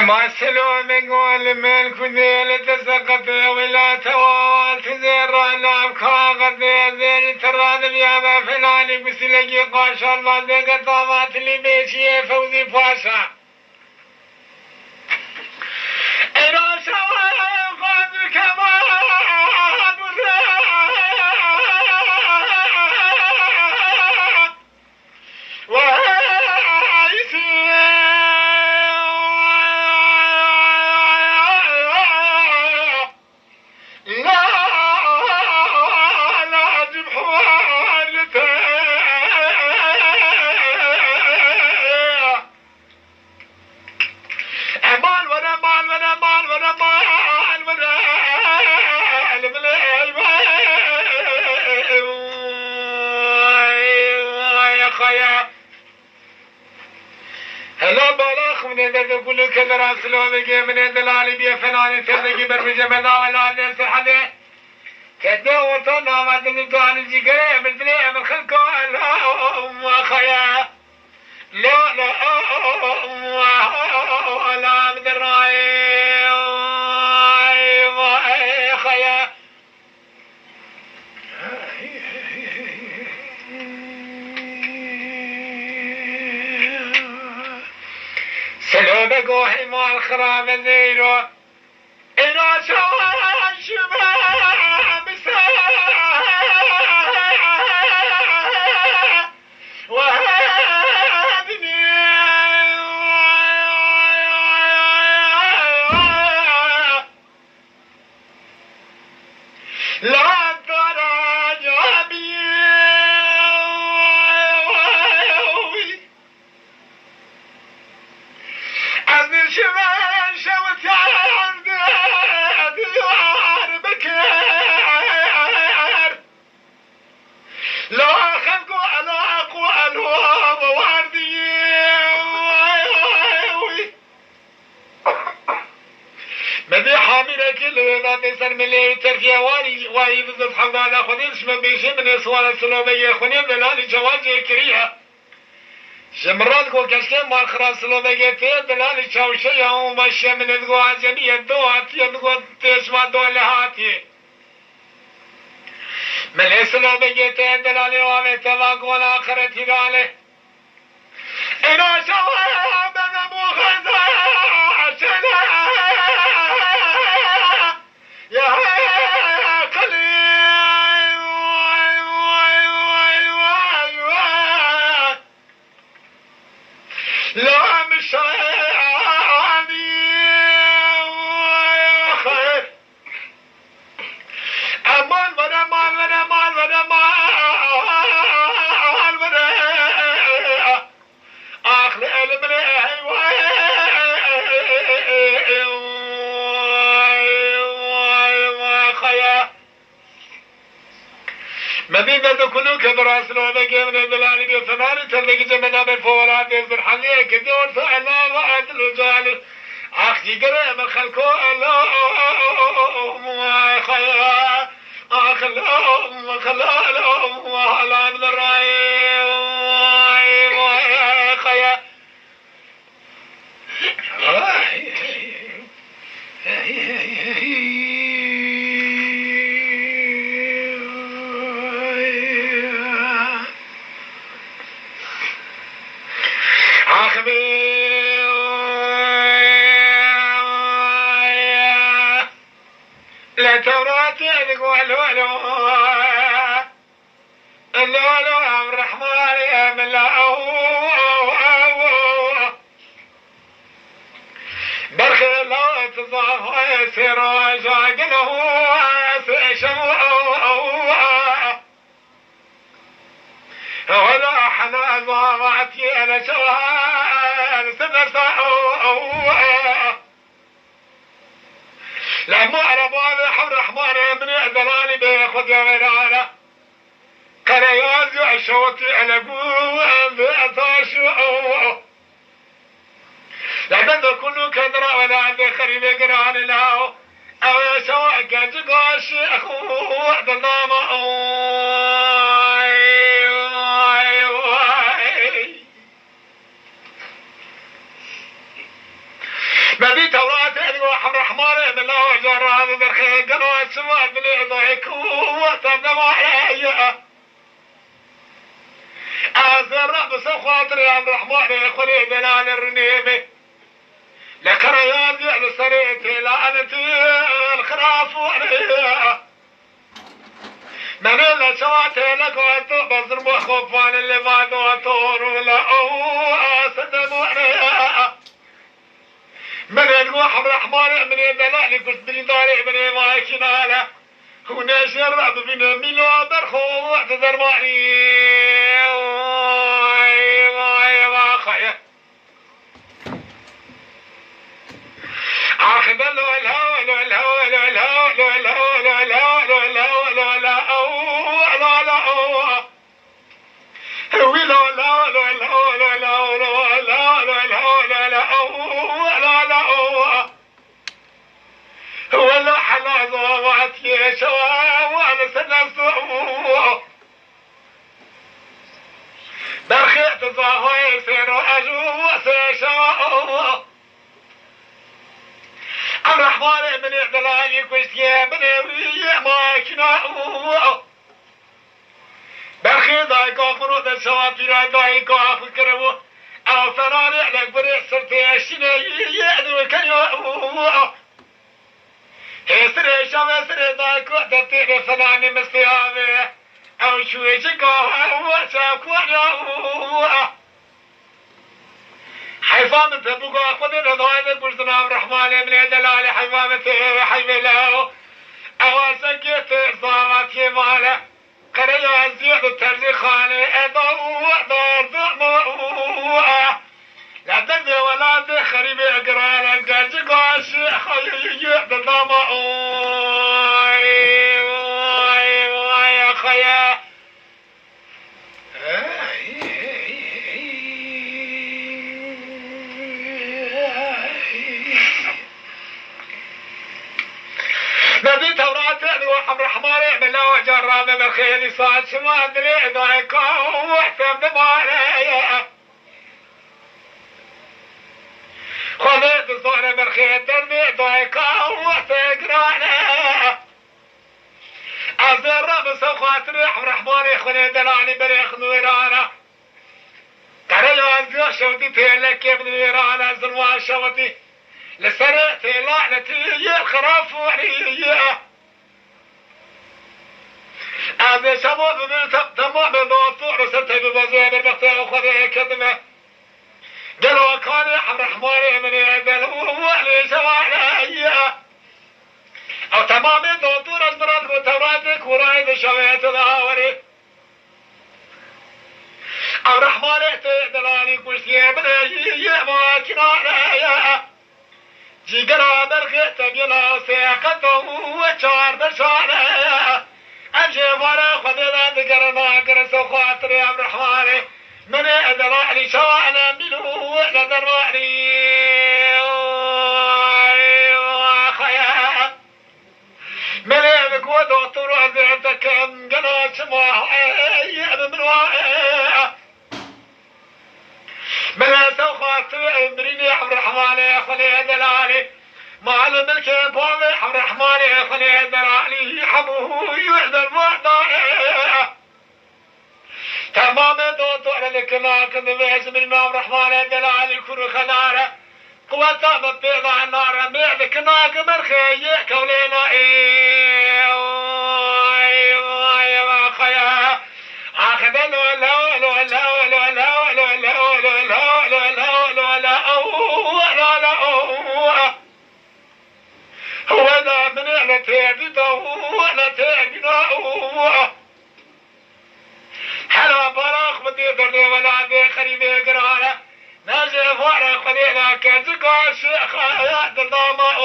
ما سلوم قول من كذيل تسقط ولا توال تزر نام كاغذ زين تراد بيا فلاني بسلقي قاشر ما دق طامات اللي بيشي فوزي باشا انا شوى قادر كما هلا بالاخ من هذا كله كذا سلام بيجي من هذا العالي بيفنان تبدي برمجة منا ولا ناس حدا كذا وطنا ما تنتو الجيكة بدري من خلقه لا خيا لا لا بدراي خيا سلام قوحي مع الخراب الزيرو إنا شوى الشباب وهذني لا تراجع بي شمال شوت عرض ديار بكر لا خلقوا على أقوى الهوام واردي مدي حامل كل ولاة سر ملي تركيا واري بزد حمدانا خديش من بيشي من سوال السلومية خنين دلالي جواجه كريها جمرات کو کشکه مال خراس لو بگه دلالی چاوشه یا اون باشه من ادگو عجمیه دو هاتی ادگو تشما دو لحاتی من اسلو بگه دلالی وامه تواقون آخرتی راله اینا شوه بنمو خزا شنا یا لا مش عادي خير امان ولا مان ولا مان ولا مان ولا اخر المن خيا مدينة كله كدراس لو بيجي من البلاد بيصنعوا تلقي جمنا بالفولاد بالحلية كده وسألنا وأدل جال أخي قرأ من خلقه الله خيا أخلهم خلالهم وهلا من الرأي خيا لا توراتي تقول ولو الرحمن يا ملا برخي لو تضاف يسير وجاقله ولا حنا ضاعتي انا شوال سنسا لما على باب الرحمن من الدلال بياخذ غيرانا كان يوزع شوتي على ابوه بأطاشو لما كله كدرا ولا عندي خريب قران له او سواء كان جقاش اخوه ضنام ما بلا وجرى برخي قنوة سما بلي ضحك وتبدو علي أزر بس خاطري عبد الرحمن خلي بلال الرنيبي لك رياضي على سريتي لعنتي الخراف وعليها من اللي شواتي لك وانتو بزر مخوفان اللي ما دوتون ولا أسد وعليها من الروح الرحمن من الدلال كنت بني داري بني ما كناله هنا شرب بنا ملو برخو واعتذر معني آخذ له الهوى له الهوى له الهوى له الهوى له الهوى له الهوى له الهوى له الهوى هوي له الهوى له الهوى له الهوى له الهوى له الهوى له الهوى له الهوى هو اللي حلا ضواتي شوا وانا سنسوه برخيت ضاهي يسير اجو سيشوا الرحمن من اعدلاني كويسكي من وريه ما كناؤه برخي ضايقا خروط الشواتي ضايقا فكره او فراني عليك بريح سرتي الشني يأذو كنيوه هسري شوسري ضايقا دبتيني فناني مستيامي او شوي شكاها وشاكوانيوه حيفامة تبقى خذنا ضايل قلتنا عبد الرحمن من الدلال حيفامة حيفله أواسكت صارت ماله قرية زيد الترزي خاني أضوء ضموه لا تنزي ولا تخرب اقرانا قرجق الشيخ يجيب ضموه يا خيا نبي توراة الروح الرحمن بلا وجرى من الخيل صاد شما ادري ضايق واحتم بمالي خذيت صار من الخيل دربي ضايق واحتقراني ازر بس خاطري الرحمن خلي دلاني بريخ نويرانا ترى ازر شوتي تيلك يا ابن نويرانا زروا شوتي لسرقتي لعنتي خراف وعليا أنا شباب من تمام الضوء رسلتي بوزير المختار وخذي كذبة قالوا كان عبد الرحمن من قالوا وعلي شوالي أو تمام الضوء رسلت وتوراتك ورايد شويت الهاوري عبد الرحمن دلالي كرسي بني ما كنا جيجرا برخيت بيلا سيقته وشار بشاره أجي ورا خذنا ذكرنا قرص خاطري عبد الرحمن من أدراني شوانا منه لدراني خيا من يدك ودكتور أزعتك قنا شما من وائع من سوخاطري مريني عبد الرحمن خلي دلالي مع الملك بوضي عبد الرحمن خلي دلالي حبوه يعدل وعدائه تمام دكتور لكنا كذبيز من عبد الرحمن دلالي كل خلاره قوة ببيض النار ميعد كنا مرخي كولينا خيا أخذ له لا لا لا لا لا لا لا لا لا لا لا لا لا هو لا من على تابته ولا تابنا حلا براخ بدي درني ولا دي خريبي قرانا نازل فارق خلينا كذكا الشيخ يا دلما